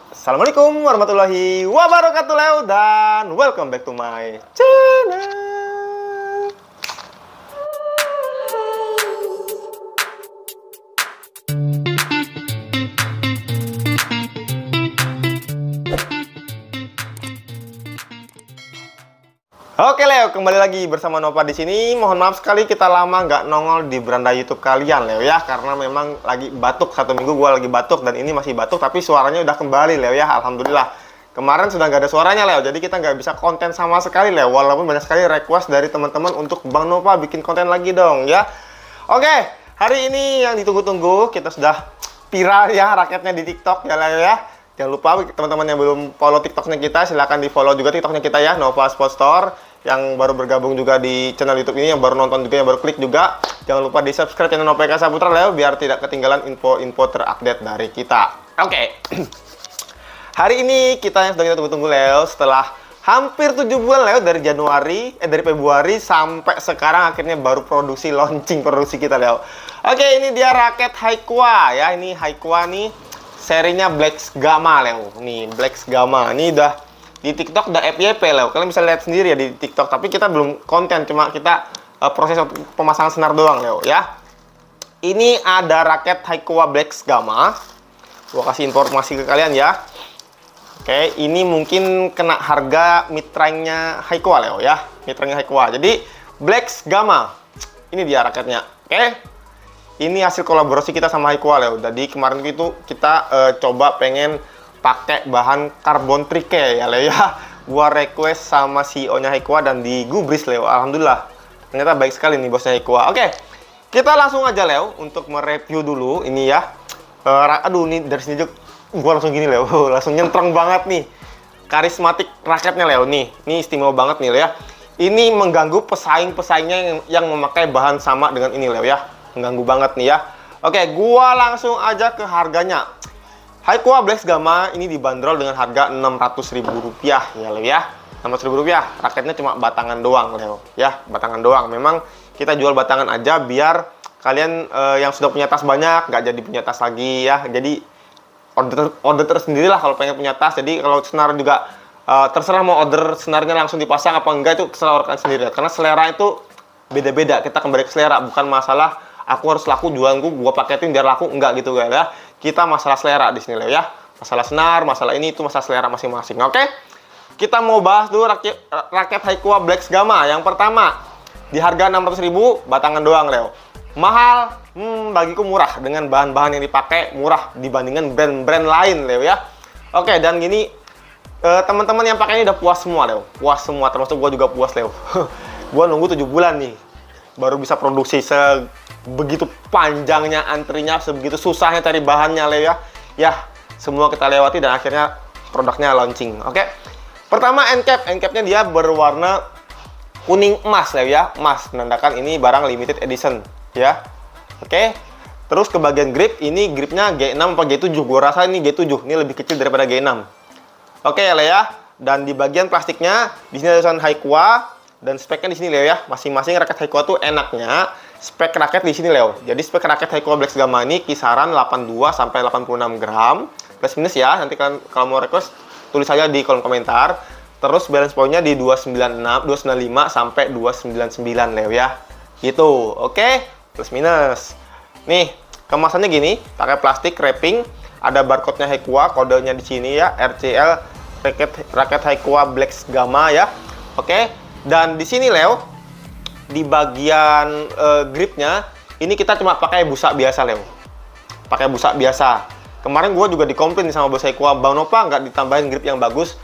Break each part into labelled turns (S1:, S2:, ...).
S1: Assalamualaikum warahmatullahi wabarakatuh Leo, dan welcome back to my channel. Oke Leo, kembali lagi bersama Nova di sini. Mohon maaf sekali kita lama nggak nongol di beranda YouTube kalian Leo ya, karena memang lagi batuk. Satu minggu gue lagi batuk dan ini masih batuk, tapi suaranya udah kembali Leo ya, alhamdulillah. Kemarin sudah nggak ada suaranya Leo, jadi kita nggak bisa konten sama sekali Leo. Walaupun banyak sekali request dari teman-teman untuk Bang Nova bikin konten lagi dong ya. Oke, hari ini yang ditunggu-tunggu, kita sudah viral ya raketnya di TikTok ya Leo ya. Jangan lupa teman-teman yang belum follow TikToknya kita, silahkan di follow juga TikToknya kita ya, Nova Sport Store. Yang baru bergabung juga di channel YouTube ini, yang baru nonton juga, yang baru klik juga, jangan lupa di subscribe channel Nova Eka Saputra Leo, biar tidak ketinggalan info-info terupdate dari kita. Oke. Hari ini kita yang sudah kita tunggu-tunggu Leo, setelah hampir 7 bulan Leo, dari dari Februari sampai sekarang akhirnya baru launching produksi kita Leo. Oke, ini dia raket Haikua ya, ini Haikua nih serinya Black Gamma Leo. Nih Black Gamma, ini udah di TikTok udah FYP Leo, kalian bisa lihat sendiri ya di TikTok, tapi kita belum konten, cuma kita proses pemasangan senar doang Leo ya. Ini ada raket Haikua Black Gamma, gua kasih informasi ke kalian ya. Oke, ini mungkin kena harga mid-range-nya Haikua Leo ya, mid-range Haikua. Jadi Black Gamma, ini dia raketnya. Oke, ini hasil kolaborasi kita sama Haikua Leo. Jadi kemarin itu kita coba pengen pakai bahan karbon trike ya Leo ya. Gua request sama CEO-nya Haikua dan digubris Leo. Alhamdulillah, ternyata baik sekali nih bosnya Haikua. Oke, kita langsung aja Leo untuk mereview dulu ini ya. Aduh, ini dari sini juga gua langsung gini Leo, langsung nyentrong banget nih. Karismatik raketnya Leo nih. Ini istimewa banget nih Leo ya. Ini mengganggu pesaing-pesaingnya yang memakai bahan sama dengan ini Leo ya. Mengganggu banget nih ya. Oke, gua langsung aja ke harganya. Haikua Black Gamma ini dibanderol dengan harga Rp600.000 ya Leo ya. Rp600.000, raketnya cuma batangan doang Leo ya, batangan doang. Memang kita jual batangan aja biar kalian yang sudah punya tas banyak nggak jadi punya tas lagi ya. Jadi order tersendiri lah kalau pengen punya tas. Jadi kalau senar juga terserah mau order senarnya langsung dipasang apa enggak, itu terserah kalian sendiri ya. Karena selera itu beda-beda, kita kembali ke selera, bukan masalah aku harus laku jualanku gua paketin biar laku, enggak gitu guys ya. Kita masalah selera di sini Leo ya. Masalah senar, masalah ini itu masalah selera masing-masing. Oke. Kita mau bahas dulu raket Haikua Black Gamma. Yang pertama, di harga Rp600.000 batangan doang Leo. Mahal, bagiku murah, dengan bahan-bahan yang dipakai murah dibandingkan brand-brand lain Leo ya. Oke, dan gini teman-teman yang pakai ini udah puas semua Leo. Puas semua, termasuk gua juga puas Leo. Gua nunggu 7 bulan nih baru bisa produksi, begitu panjangnya antrinya, sebegitu susahnya cari bahannya Leo ya. Ya, semua kita lewati dan akhirnya produknya launching. Oke. Pertama, end cap-nya dia berwarna kuning emas Leo ya. Emas, menandakan ini barang limited edition ya. Oke. Terus ke bagian grip, ini gripnya G6 atau G7. Gua rasa ini G7. Ini lebih kecil daripada G6. Oke ya Leo ya. Dan di bagian plastiknya di sini ada tulisan Haikua. Dan speknya di sini Leo ya, masing-masing raket Haikua tuh enaknya spek raket di sini Leo. Jadi spek raket Haikua Black Gamma ini kisaran 82 sampai 86 gram plus minus ya. Nanti kalian kalau mau request tulis saja di kolom komentar. Terus balance point-nya di 296, 295 sampai 299 Leo ya. Gitu. Oke, plus minus. Nih, kemasannya gini, pakai plastik wrapping, ada barcode-nya Haikua, kodenya di sini ya, RCL raket Haikua Black Gamma ya. Oke. Dan di sini Leo, di bagian gripnya ini kita cuma pakai busa biasa Leo. Pakai busa biasa. Kemarin gue juga dikomplain sama bos Haikua, Bang Nova nggak ditambahin grip yang bagus.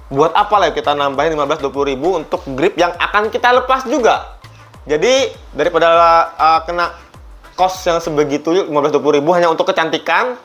S1: Buat apa Leo kita nambahin 15-20 ribu untuk grip yang akan kita lepas juga. Jadi daripada kena cost yang sebegitu 15-20 ribu hanya untuk kecantikan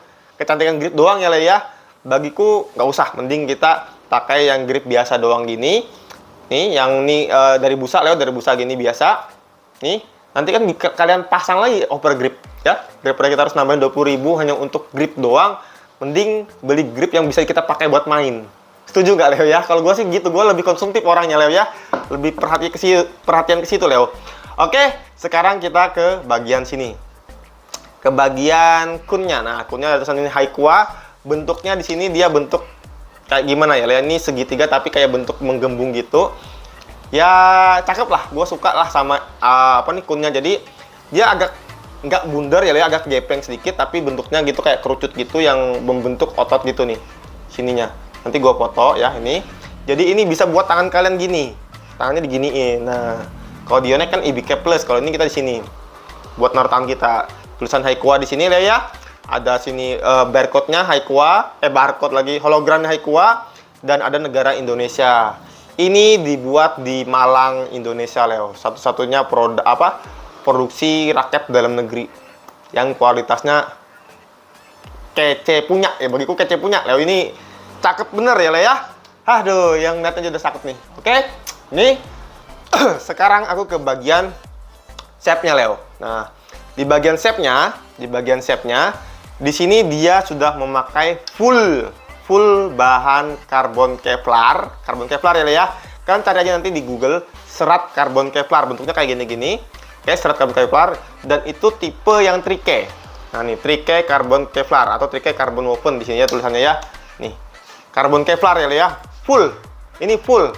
S1: grip doang ya Leo ya. Bagiku nggak usah, mending kita pakai yang grip biasa doang gini. Nih, yang ini dari busa Leo, dari busa gini biasa. Nih, nanti kan kalian pasang lagi over grip ya. Daripada kita harus nambahin 20 ribu hanya untuk grip doang, mending beli grip yang bisa kita pakai buat main. Setuju nggak Leo ya? Kalau gue sih gitu, gue lebih konsumtif orangnya Leo ya. Lebih perhatian ke situ Leo. Oke, sekarang kita ke bagian sini. Ke bagian kunnya. Nah, kunnya ada tulisan ini Haikua bentuknya di sini dia bentuk kayak gimana ya, ini segitiga tapi kayak bentuk menggembung gitu. Ya cakep lah, gue suka lah sama apa nih kunnya. Jadi dia agak nggak bundar ya, agak gepreng sedikit, tapi bentuknya gitu kayak kerucut gitu yang membentuk otot gitu nih sininya. Nanti gue foto ya ini. Jadi ini bisa buat tangan kalian gini, tangannya diginiin. Nah, kalau Dionex kan IBK Plus, kalau ini kita di sini buat naruh tangan kita. Tulisan Haikua di sini ya. Ada sini barcode-nya Haikua, barcode lagi hologramnya Haikua, dan ada negara Indonesia. Ini dibuat di Malang, Indonesia, Leo. Satu-satunya produksi raket dalam negeri yang kualitasnya kece punya ya, bagiku kece punya, Leo. Ini cakep bener ya, Leo ya. Aduh, yang lihat aja udah cakep nih. Oke, nih sekarang aku ke bagian shape-nya, Leo. Nah, di bagian shape-nya, di sini dia sudah memakai full bahan karbon Kevlar ya, Leo ya. Kalian cari aja nanti di Google serat karbon Kevlar, bentuknya kayak gini-gini. Oke, serat karbon Kevlar, dan itu tipe yang trike. Nah, nih trike karbon Kevlar atau trike karbon woven di sini ya tulisannya ya. Nih, karbon Kevlar ya, Leo ya. Full. Ini full.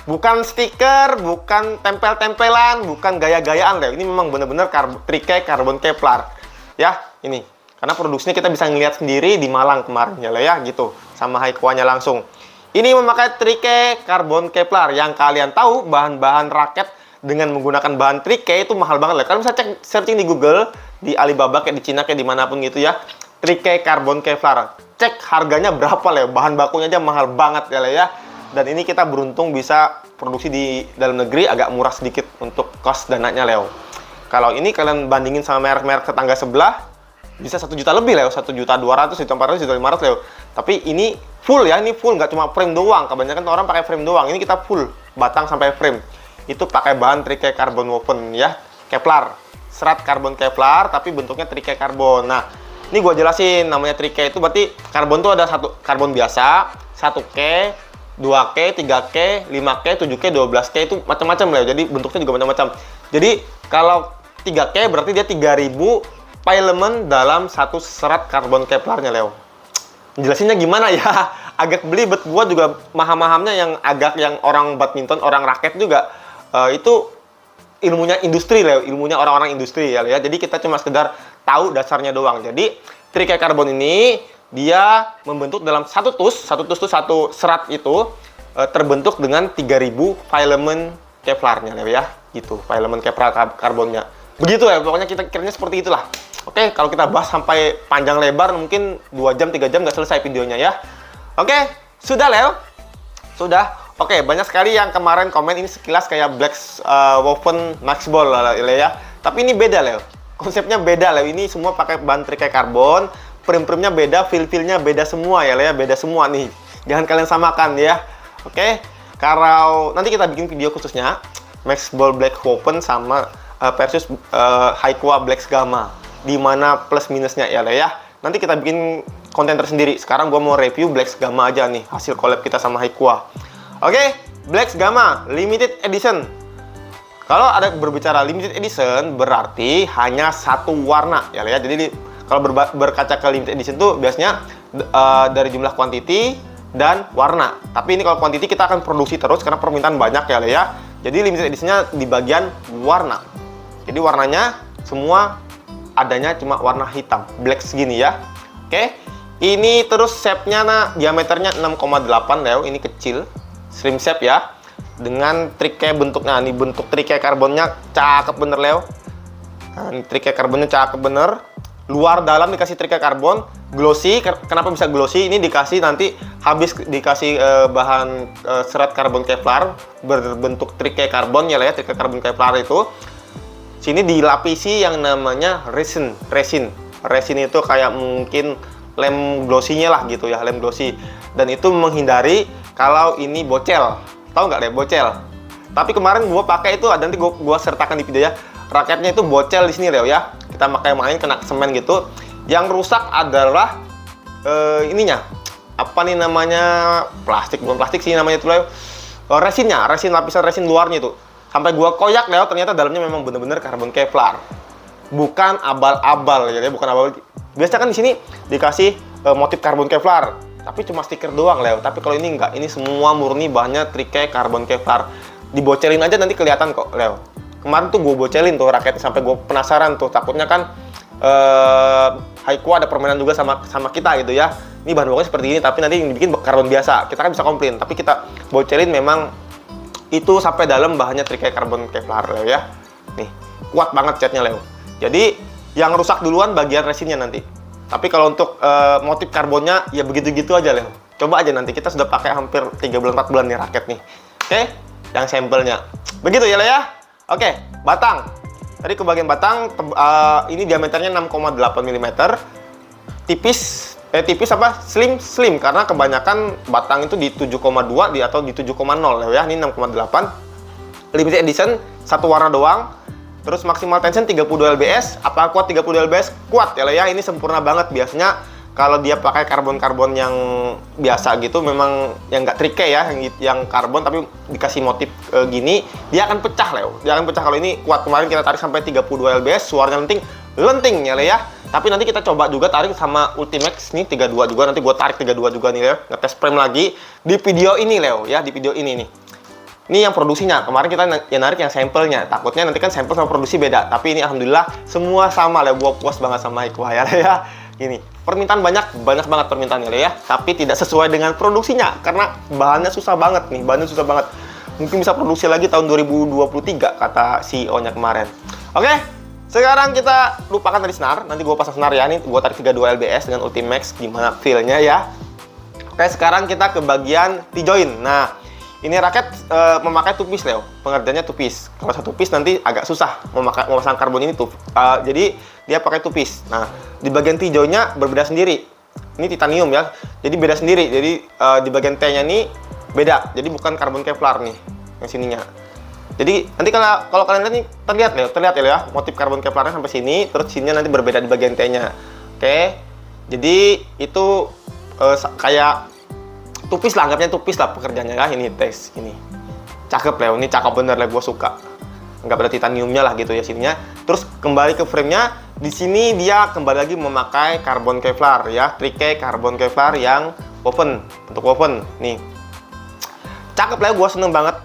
S1: Bukan stiker, bukan tempel-tempelan, bukan gaya-gayaan, Leo. Ini memang bener-bener trike karbon Kevlar. Ya, ini. Karena produksinya kita bisa ngeliat sendiri di Malang kemarin ya, Leo ya, gitu. Sama Haikuanya langsung. Ini memakai trike karbon Kevlar. Yang kalian tahu bahan-bahan raket dengan menggunakan bahan trike itu mahal banget, Leo. Kalian bisa cek searching di Google, di Alibaba kayak di Cina kayak dimanapun gitu ya. Trike karbon Kevlar. Cek harganya berapa, Leo. Bahan bakunya aja mahal banget ya, Leo ya. Dan ini kita beruntung bisa produksi di dalam negeri agak murah sedikit untuk cost dananya, Leo. Kalau ini kalian bandingin sama merek-merek tetangga sebelah, bisa 1 juta lebih, Leo. 1.200.000, 1.400.000, 1.500.000, Leo. Tapi ini full ya, ini full, nggak cuma frame doang. Kebanyakan orang pakai frame doang. Ini kita full, batang sampai frame. Itu pakai bahan trike karbon woven ya, Kevlar. Serat karbon Kevlar, tapi bentuknya trike karbon. Nah, ini gue jelasin, namanya trike itu berarti karbon tuh ada satu karbon biasa, 1K, 2K, 3K, 5K, 7K, 12K, itu macam-macam, Leo. Jadi bentuknya juga macam-macam. Jadi kalau 3K berarti dia 3000 filament dalam satu serat karbon Kevlarnya, Leo. Jelasinnya gimana ya? Agak belibet. Gua juga maham-mahamnya yang orang badminton, orang raket juga itu ilmunya industri, Leo. Ilmunya orang-orang industri ya, Leo. Jadi kita cuma sekedar tahu dasarnya doang. Jadi trike karbon ini dia membentuk dalam satu tus itu satu serat itu terbentuk dengan 3000 filament Kevlarnya, Leo ya. Gitu, filament Kevlar karbonnya. Begitu ya, pokoknya kita kiranya seperti itulah. Oke, kalau kita bahas sampai panjang lebar mungkin 2 jam 3 jam nggak selesai videonya ya. Oke, sudah, Leo. Sudah. Oke, banyak sekali yang kemarin komen ini sekilas kayak Black Woven Max Ball, Leo ya. Tapi ini beda, Leo. Konsepnya beda, Leo. Ini semua pakai bahan trike karbon. Frame-nya beda, feel-nya beda semua ya, Leo. Beda semua nih. Jangan kalian samakan ya. Oke. Kalau nanti kita bikin video khususnya Max Ball Black Woven sama versus Haikua Black Gamma. Di mana plus minusnya ya, Leo ya. Nanti kita bikin konten tersendiri. Sekarang gua mau review Black Gamma aja nih, hasil collab kita sama Haikua. Oke, Black Gamma limited edition. Kalau ada berbicara limited edition berarti hanya satu warna ya, Leo ya. Jadi kalau berkaca ke limited edition tuh biasanya dari jumlah quantity dan warna. Tapi ini kalau quantity kita akan produksi terus karena permintaan banyak ya, Leo ya. Jadi limited editionnya di bagian warna. Jadi warnanya semua adanya cuma warna hitam, black segini ya. Oke. Ini terus shape-nya diameternya 6,8, Leo. Ini kecil. Slim shape ya. Dengan trike bentuknya, nih bentuk trike karbonnya cakep bener, Leo. Nah, ini trike karbonnya cakep bener. Luar dalam dikasih trike karbon, glossy. Kenapa bisa glossy? Ini dikasih nanti habis dikasih bahan serat karbon Kevlar berbentuk trike karbon ya, Leo ya. Trike karbon Kevlar itu sini dilapisi yang namanya resin. Resin itu kayak mungkin lem glossy-nya lah gitu ya, lem glossy. Dan itu menghindari kalau ini bocel. Tahu nggak deh bocel? Tapi kemarin gua pakai itu, nanti gua sertakan di video ya. Raketnya itu bocel di sini, Leo ya. Kita pakai main kena semen gitu. Yang rusak adalah ininya. Apa nih namanya? Plastik, bukan plastik sih namanya itu, Leo. Resinnya, lapisan resin luarnya itu. Sampai gua koyak, Leo, ternyata dalamnya memang bener-bener karbon Kevlar. Bukan abal-abal ya, bukan abal. Biasanya kan di sini dikasih motif karbon Kevlar. Tapi cuma stiker doang, Leo. Tapi kalau ini enggak, ini semua murni bahannya trikai karbon Kevlar. Dibocelin aja nanti kelihatan kok, Leo. Kemarin tuh gue bocelin tuh raketnya sampai gue penasaran tuh, takutnya kan Haikwa ada permainan juga sama kita gitu ya. Ini bahan bakunya seperti ini, tapi nanti yang dibikin karbon biasa. Kita kan bisa komplain, tapi kita bocelin memang itu sampai dalam bahannya trikai karbon Kevlar, Leo ya. Nih, kuat banget catnya, Leo. Jadi yang rusak duluan bagian resinnya nanti. Tapi kalau untuk motif karbonnya ya begitu-gitu aja, Leo. Coba aja nanti, kita sudah pakai hampir 3 bulan 4 bulan nih raket nih. Oke, yang sampelnya. Begitu ya, Leo ya. Oke, batang. Tadi ke bagian batang, ini diameternya 6,8 mm. Tipis apa? Slim karena kebanyakan batang itu di 7,2 atau di 7,0 ya. Ini 6,8. Limited edition, satu warna doang. Terus maksimal tension 32 lbs. Apa kuat 30 lbs? Kuat ya. Ini sempurna banget. Biasanya kalau dia pakai karbon yang biasa gitu, memang yang nggak trikai ya, yang karbon tapi dikasih motif gini, dia akan pecah, Leo. Dia akan pecah. Kalau ini kuat, kemarin kita tarik sampai 32 lbs, suaranya lenting ya, Leo ya. Tapi nanti kita coba juga tarik sama Ultimax nih 32 juga, nanti gue tarik 32 juga nih, Leo. Ngetes frame lagi di video ini, Leo ya, di video ini nih. Ini yang produksinya, kemarin kita narik yang sampelnya. Takutnya nanti kan sampel sama produksi beda, tapi ini alhamdulillah semua sama, Leo. Gue puas banget sama Haikwa ya, Leo ya. Ini permintaan banyak banget permintaannya, Leo ya, tapi tidak sesuai dengan produksinya karena bahannya susah banget nih, mungkin bisa produksi lagi tahun 2023 kata CEO-nya kemarin. Oke, sekarang kita lupakan tadi senar, nanti gue pasang senar ya. Ini gue tarik 32 lbs dengan Ultimax, gimana feel-nya ya. Oke, sekarang kita ke bagian T-joint. Nah, ini raket memakai tupis, Leo. Pengerjaannya tupis. Kalau satu tupis nanti agak susah memasang karbon ini tuh. Jadi dia pakai tupis. Nah, di bagian T-jointnya berbeda sendiri. Ini titanium ya. Jadi beda sendiri. Jadi di bagian T-nya ini beda. Jadi bukan karbon Kevlar nih yang sininya. Jadi nanti kalau kalian lihat nih terlihat ya motif karbon Kevlarnya sampai sini, terus sininya nanti berbeda di bagian T-nya. Oke. Jadi itu kayak tupis lah, anggapnya tupis lah pekerjaannya ya. Ini tes ini cakep, Leo. Ini cakep bener, Leo. Gue suka. Nggak ada titaniumnya lah gitu ya sininya. Terus kembali ke frame-nya, di sini dia kembali lagi memakai karbon Kevlar ya, trikai karbon Kevlar yang woven, untuk woven nih. Cakep, Leo. Gue seneng banget.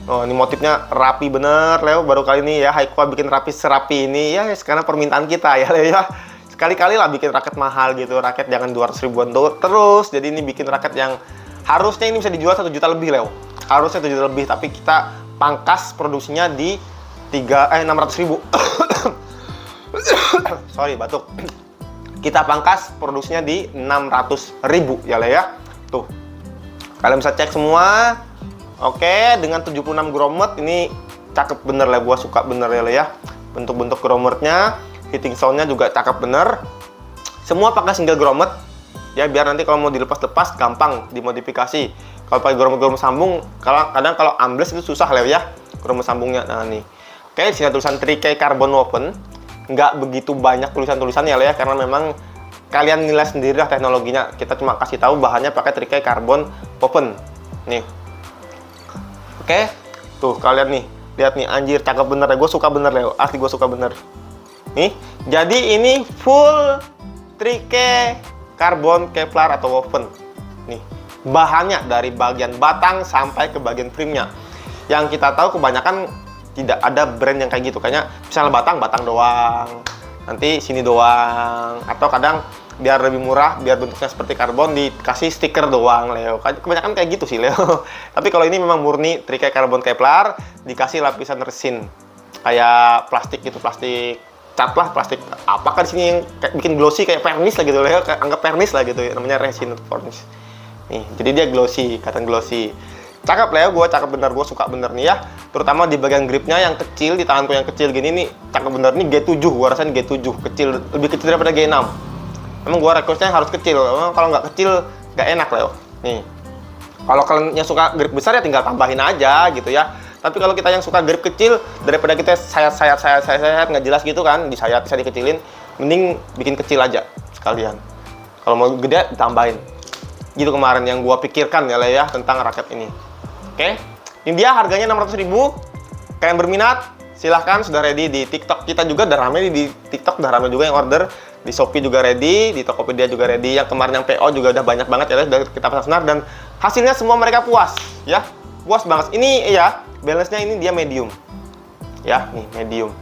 S1: Oh, ini motifnya rapi bener, Leo. Baru kali ini ya Haikwa bikin rapi serapi ini ya, sekarang permintaan kita ya, Leo ya. Sekali-kali lah bikin raket mahal gitu, raket jangan 200 ribuan terus. Jadi ini bikin raket yang harusnya ini bisa dijual 1 juta lebih, Leo. Harusnya 1 juta lebih, tapi kita pangkas produksinya di 600 ribu. Sorry, batuk. Kita pangkas produksinya di 600 ribu ya, Leo ya. Tuh, kalian bisa cek semua. Oke, dengan 76 grommet ini cakep bener, Leo. Gua suka bener ya, Leo ya. Bentuk-bentuk grommetnya, hitting soundnya juga cakep bener. Semua pakai single grommet ya, biar nanti kalau mau dilepas-lepas gampang dimodifikasi. Kalau pakai grommet sambung, kadang kalau ambles itu susah, Leo ya, grommet sambungnya. Nah nih, oke, di sini tulisan trikai karbon woven. Nggak begitu banyak tulisan-tulisannya, Leo ya, karena memang kalian nilai sendiri lah teknologinya. Kita cuma kasih tahu bahannya pakai trikai karbon woven. Nih, oke, tuh kalian nih lihat nih, anjir cakep bener ya. Gue suka bener, Leo. Asli gue suka bener. Nih, jadi ini full trikai karbon Kevlar atau woven. Nih, bahannya dari bagian batang sampai ke bagian frame-nya. Yang kita tahu kebanyakan tidak ada brand yang kayak gitu. Kayaknya misalnya batang doang, nanti sini doang, atau kadang biar lebih murah, biar bentuknya seperti karbon dikasih stiker doang, Leo. Kebanyakan kayak gitu sih, Leo. Tapi kalau ini memang murni trikai karbon Kevlar, dikasih lapisan resin kayak plastik gitu, plastik cat lah, plastik apakah di sini yang kayak bikin glossy kayak pernis lah gitu, Leo. Anggap pernis lah gitu ya, namanya resin atau varnish. Nih, jadi dia glossy, katan glossy. Cakep, Leo. Gue cakep bener, gue suka bener nih ya. Terutama di bagian gripnya yang kecil, di tanganku yang kecil gini nih, cakep bener. Nih G7, gue rasain G7 kecil, lebih kecil daripada G6. Emang gue requestnya harus kecil, emang kalau nggak kecil nggak enak, Leo. Nih, kalau kalian yang suka grip besar ya tinggal tambahin aja gitu ya. Tapi kalau kita yang suka grip kecil, daripada kita sayat nggak jelas gitu kan, disayat bisa dikecilin, mending bikin kecil aja sekalian. Kalau mau gede ditambahin. Gitu kemarin yang gua pikirkan ya, Leo ya, tentang raket ini. Oke, ini dia harganya 600 ribu. Kalian berminat, silahkan, sudah ready di TikTok kita juga, udah rame di TikTok, udah rame juga yang order. Di Shopee juga ready, di Tokopedia juga ready. Yang kemarin yang PO juga udah banyak banget ya, udah kita pasang senar dan hasilnya semua mereka puas ya. Puas banget. Ini ya, balance-nya ini dia medium. Ya, nih medium.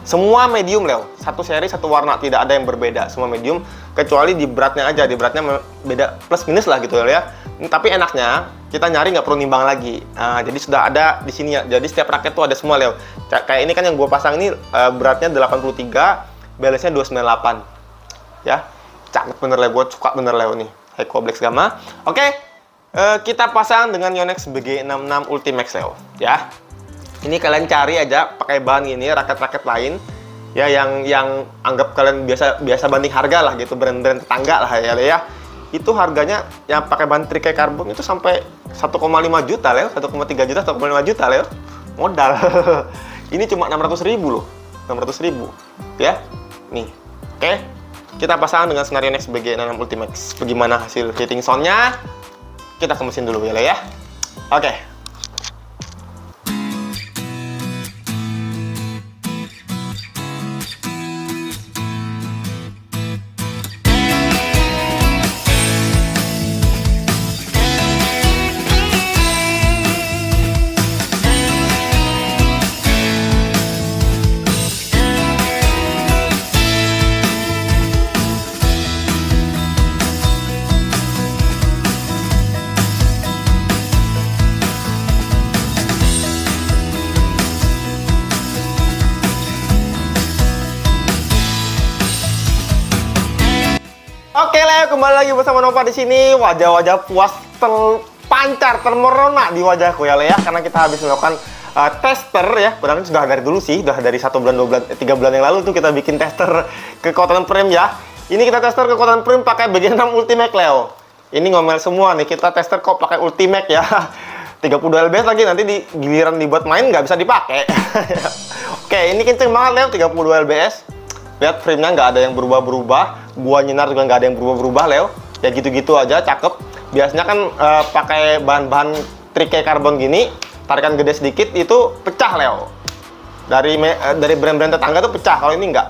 S1: Semua medium, Leo. Satu seri, satu warna, tidak ada yang berbeda. Semua medium, kecuali di beratnya aja. Di beratnya beda plus minus lah gitu ya. Tapi enaknya kita nyari nggak perlu nimbang lagi. Nah, jadi sudah ada di sini ya. Jadi setiap raket tuh ada semua, Leo. Kayak ini kan yang gue pasang ini beratnya 83, balance-nya 298. Ya, cakep bener Leo. Gue suka bener Leo nih. Heiko Black Gamma. Oke, kita pasang dengan Yonex BG66 Ultimax, Leo. Ya, ini kalian cari aja pakai bahan ini raket-raket lain. Ya, yang anggap kalian biasa banding harga lah gitu, brand-brand tetangga lah ya, Leo ya. Itu harganya yang pakai bahan trikai karbon itu sampai 1,5 juta, Leo. 1,3 juta, 1,5 juta, Leo. Modal. Ini cuma 600.000 loh. 600.000. Ya. Nih. Oke. Kita pasang dengan senar Yonex BG66 Ultimax. Bagaimana hasil hitting sound-nya? Kita ke mesin dulu ya, Leo ya. Oke. Oke, Leo, kembali lagi bersama Nova di sini. Wajah-wajah puas terpancar, termerona di wajahku ya, Leo ya, karena kita habis melakukan tester ya. Padahal sudah dari dulu sih, sudah dari 1 bulan, 2 bulan, 3 bulan yang lalu tuh kita bikin tester kekuatan frame ya. Ini kita tester kekuatan frame pakai BG6 Ultimax, Leo. Ini ngomel semua nih, kita tester kok pakai Ultimax ya. 32 lbs lagi, nanti di giliran dibuat main nggak bisa dipakai. Oke, ini kenceng banget, Leo, 32 lbs. Lihat frame-nya nggak ada yang berubah-berubah, gua nyenar juga nggak ada yang berubah-berubah, Leo. Ya gitu-gitu aja, cakep. Biasanya kan pakai bahan-bahan trikai karbon gini, tarikan gede sedikit itu pecah, Leo. Dari brand-brand tetangga tuh pecah. Kalau ini nggak.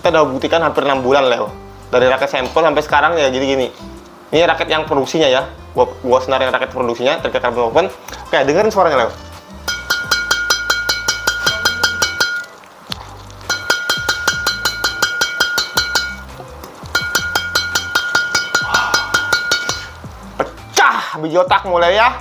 S1: Kita udah buktikan hampir 6 bulan, Leo. Dari raket sampel sampai sekarang ya gini-gini. Ini raket yang produksinya ya. Gua senar yang raket produksinya, trikai karbon open. Oke, dengerin suaranya, Leo. Biji otak mulai ya.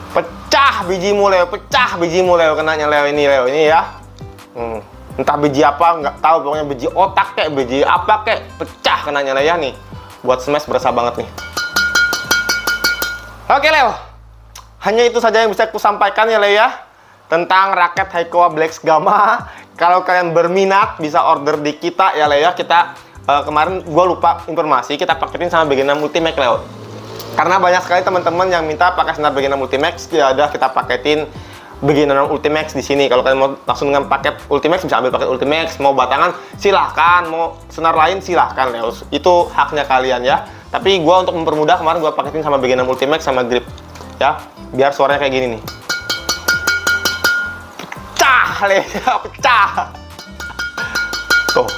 S1: Pecah bijimu, Leo. Pecah bijimu, Leo. Kenanya, Leo, ini, Leo, ini ya. Entah biji apa, nggak tahu, pokoknya biji otak kek, biji apa kek, pecah kenanya, Leo ya nih. Buat smash berasa banget nih. Oke, Leo, hanya itu saja yang bisa aku sampaikan ya, Leo ya, tentang raket Heiko Black Gamma. Kalau kalian berminat bisa order di kita ya, Leo ya. Kita kemarin gue lupa informasi, kita paketin sama BG6 Ultimax, Leo. Karena banyak sekali teman-teman yang minta pakai senar BG6 Ultimax, ya udah kita paketin BG6 Ultimax di sini. Kalau kalian mau langsung dengan paket Ultimax bisa ambil paket Ultimax, mau batangan silahkan, mau senar lain silahkan, Leo. Itu haknya kalian ya. Tapi gua untuk mempermudah kemarin gua paketin sama BG6 Ultimax sama grip ya, biar suaranya kayak gini nih. Pecah, Leo, pecah. Tuh.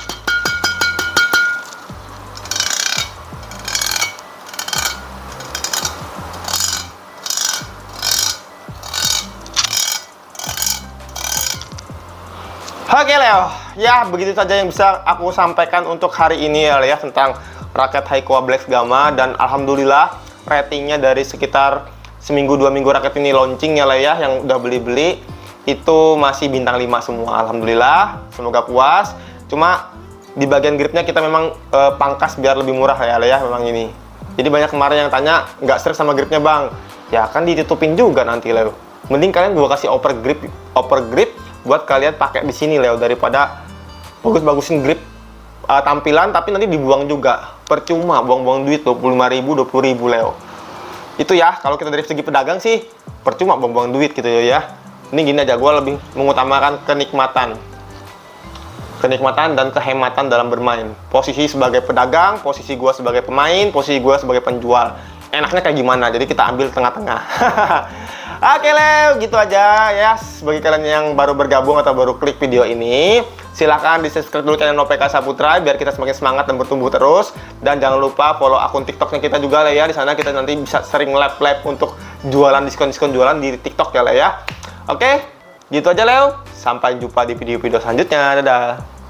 S1: Oke, Leo, ya begitu saja yang bisa aku sampaikan untuk hari ini ya, Leo, tentang raket Heiko Black Gamma. Dan alhamdulillah ratingnya dari sekitar seminggu 2 minggu raket ini launching ya, Leo ya, yang udah beli-beli itu masih bintang 5 semua. Alhamdulillah, semoga puas. Cuma di bagian gripnya kita memang pangkas biar lebih murah ya, Leo ya, memang ini. Jadi banyak kemarin yang tanya, nggak stres sama gripnya, Bang. Ya kan ditutupin juga nanti, Leo. Mending kalian gua kasih upper grip buat kalian pakai di sini, Leo, daripada bagus-bagusin grip tampilan tapi nanti dibuang juga. Percuma buang-buang duit 25.000, 20.000, Leo. Itu ya, kalau kita dari segi pedagang sih percuma buang-buang duit gitu ya. Ini gini aja, gue lebih mengutamakan kenikmatan dan kehematan dalam bermain. Posisi sebagai pedagang, posisi gue sebagai pemain, posisi gue sebagai penjual. Enaknya kayak gimana? Jadi kita ambil tengah-tengah. Oke Leo, gitu aja ya. Bagi kalian yang baru bergabung atau baru klik video ini, silahkan di subscribe dulu channel OPK Saputra biar kita semakin semangat dan bertumbuh terus. Dan jangan lupa follow akun TikToknya kita juga Leo ya. Di sana kita nanti bisa sering lab-lab untuk jualan, diskon-diskon jualan di TikTok ya Leo ya. Oke, gitu aja Leo. Sampai jumpa di video-video selanjutnya. Dadah.